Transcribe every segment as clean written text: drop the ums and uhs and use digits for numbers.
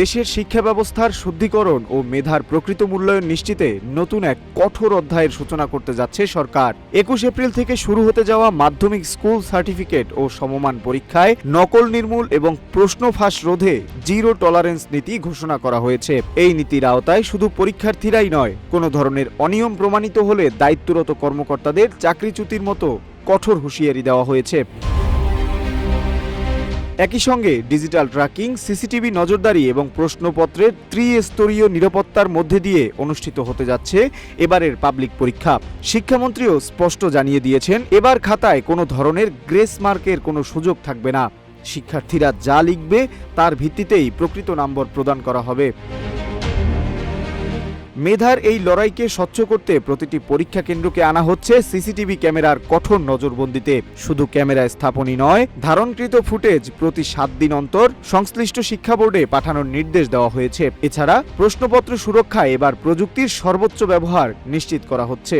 দেশের শিক্ষা ব্যবস্থার শুদ্ধিকরণ ও মেধার প্রকৃত মূল্যায়ন নিশ্চিতে নতুন এক কঠোর অধ্যায়ের সূচনা করতে যাচ্ছে সরকার। ২১ এপ্রিল থেকে শুরু হতে যাওয়া মাধ্যমিক স্কুল সার্টিফিকেট ও সমমান পরীক্ষায় নকল নির্মূল এবং প্রশ্ন ফাঁস রোধে জিরো টলারেন্স নীতি ঘোষণা করা হয়েছে। এই নীতির আওতায় শুধু পরীক্ষার্থীরাই নয়, কোনো ধরনের অনিয়ম প্রমাণিত হলে দায়িত্বরত কর্মকর্তাদের চাকরিচ্যুতির মতো কঠোর হুঁশিয়ারি দেওয়া হয়েছে। একই সঙ্গে ডিজিটাল ট্র্যাকিং, সিসিটিভি নজরদারি এবং প্রশ্নপত্রের ত্রিস্তরীয় নিরাপত্তার মধ্যে দিয়ে অনুষ্ঠিত হতে যাচ্ছে এবারের পাবলিক পরীক্ষা। শিক্ষামন্ত্রীও স্পষ্ট জানিয়ে দিয়েছেন, এবার খাতায় কোনো ধরনের গ্রেস মার্কের কোনো সুযোগ থাকবে না। শিক্ষার্থীরা যা লিখবে তার ভিত্তিতেই প্রকৃত নম্বর প্রদান করা হবে। মেধার এই লড়াইকে স্বচ্ছ করতে প্রতিটি পরীক্ষা কেন্দ্রকে আনা হচ্ছে সিসিটিভি ক্যামেরার কঠোর নজরবন্দিতে। শুধু ক্যামেরা স্থাপনই নয়, ধারণকৃত ফুটেজ প্রতি 7 দিন অন্তর সংশ্লিষ্ট শিক্ষা বোর্ডে পাঠানোর নির্দেশ দেওয়া হয়েছে। এছাড়া প্রশ্নপত্র সুরক্ষায় এবার প্রযুক্তির সর্বোচ্চ ব্যবহার নিশ্চিত করা হচ্ছে।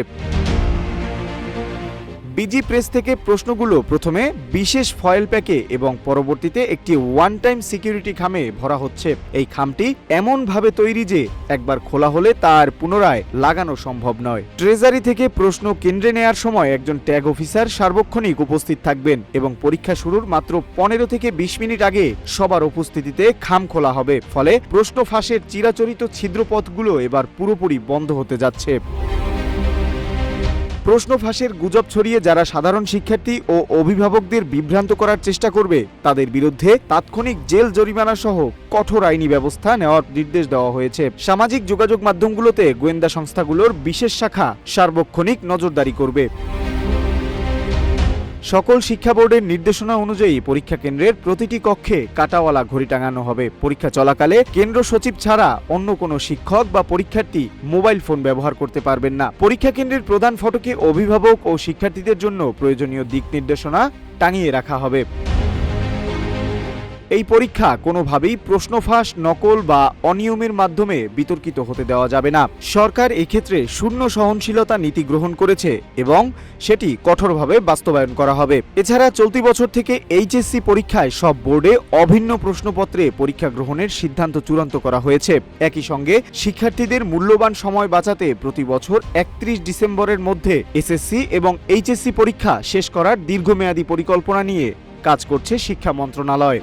বিজি প্রেস থেকে প্রশ্নগুলো প্রথমে বিশেষ ফয়েল প্যাকে এবং পরবর্তীতে একটি ওয়ান টাইম সিকিউরিটি খামে ভরা হচ্ছে। এই খামটি এমনভাবে তৈরি যে একবার খোলা হলে তার পুনরায় লাগানো সম্ভব নয়। ট্রেজারি থেকে প্রশ্ন কেন্দ্রে নেয়ার সময় একজন ট্যাগ অফিসার সার্বক্ষণিক উপস্থিত থাকবেন এবং পরীক্ষা শুরুর মাত্র 15 থেকে 20 মিনিট আগে সবার উপস্থিতিতে খাম খোলা হবে। ফলে প্রশ্ন ফাঁসের চিরাচরিত ছিদ্রপথগুলো এবার পুরোপুরি বন্ধ হতে যাচ্ছে। প্রশ্ন ফাঁসের গুজব ছড়িয়ে যারা সাধারণ শিক্ষার্থী ও অভিভাবকদের বিভ্রান্ত করার চেষ্টা করবে তাদের বিরুদ্ধে তাৎক্ষণিক জেল জরিমানা সহ কঠোর আইনি ব্যবস্থা নেওয়ার নির্দেশ দেওয়া হয়েছে। সামাজিক যোগাযোগ মাধ্যমগুলোতে গোয়েন্দা সংস্থাগুলোর বিশেষ শাখা সার্বক্ষণিক নজরদারি করবে। সকল শিক্ষা বোর্ডের নির্দেশনা অনুযায়ী পরীক্ষা কেন্দ্রের প্রতিটি কক্ষে কাঁটাওয়ালা ঘড়ি টাঙানো হবে। পরীক্ষা চলাকালে কেন্দ্র সচিব ছাড়া অন্য কোনো শিক্ষক বা পরীক্ষার্থী মোবাইল ফোন ব্যবহার করতে পারবেন না। পরীক্ষা কেন্দ্রের প্রধান ফটকে অভিভাবক ও শিক্ষার্থীদের জন্য প্রয়োজনীয় দিক নির্দেশনা টাঙিয়ে রাখা হবে। এই পরীক্ষা কোনোভাবেই প্রশ্নফাঁস, নকল বা অনিয়মের মাধ্যমে বিতর্কিত হতে দেওয়া যাবে না। সরকার এক্ষেত্রে শূন্য সহনশীলতা নীতি গ্রহণ করেছে এবং সেটি কঠোরভাবে বাস্তবায়ন করা হবে। এছাড়া চলতি বছর থেকে এইচএসসি পরীক্ষায় সব বোর্ডে অভিন্ন প্রশ্নপত্রে পরীক্ষা গ্রহণের সিদ্ধান্ত চূড়ান্ত করা হয়েছে। একই সঙ্গে শিক্ষার্থীদের মূল্যবান সময় বাঁচাতে প্রতি বছর 31 ডিসেম্বরের মধ্যে এসএসসি এবং এইচএসসি পরীক্ষা শেষ করার দীর্ঘমেয়াদী পরিকল্পনা নিয়ে কাজ করছে শিক্ষা মন্ত্রণালয়।